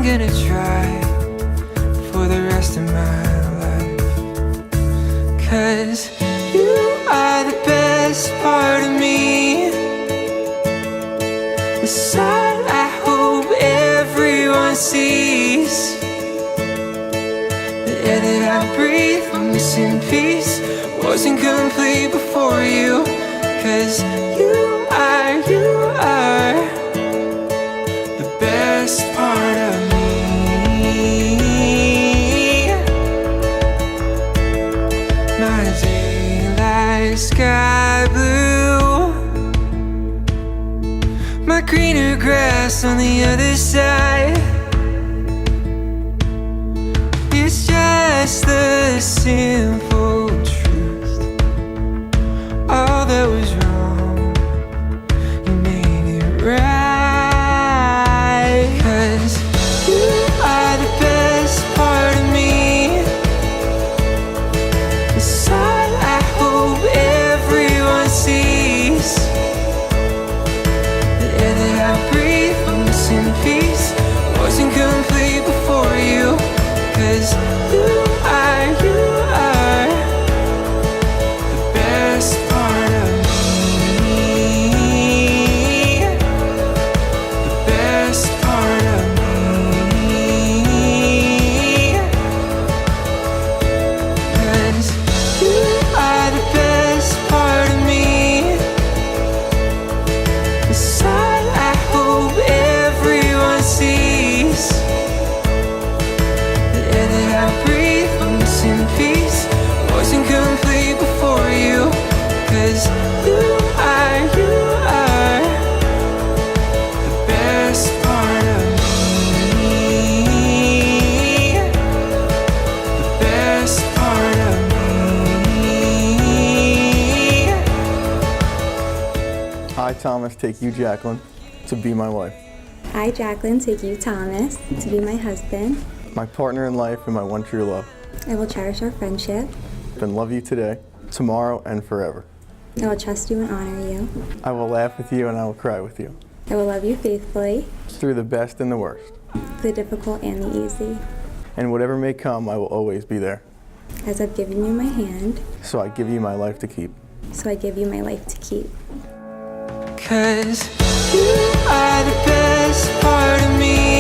gonna try for the rest of my life. 'Cause you are the best part of me, the side I hope everyone sees, the air that I breathe when missing peace wasn't complete before you. 'Cause you are the best part of me. My daylight sky blue, my greener grass on the other side. It's just the simple truth. All that was wrong, you made it right. 'Cause you are the best part of me, the side I hope everyone sees, the air that I breathe when missing peace wasn't complete before you. 'Cause you are the best part of me, the best part of me. 'Cause you are the best part of me, the side I hope everyone sees, the air that I breathe when missing peace wasn't complete before you. 'Cause you are the best part of me, the best part of me. I, Thomas, take you, Jaclyn, to be my wife, I, Jaclyn, take you, Thomas, to be my husband. my partner in life and my one true love, I will cherish our friendship. and love you today, tomorrow, and forever. I will trust you and honor you. I will laugh with you and I will cry with you, I will love you faithfully, through the best and the worst. the difficult and the easy. And whatever may come, I will always be there. As I've given you my hand, So I give you my life to keep. so I give you my life to keep. 'Cause you are the best part of me,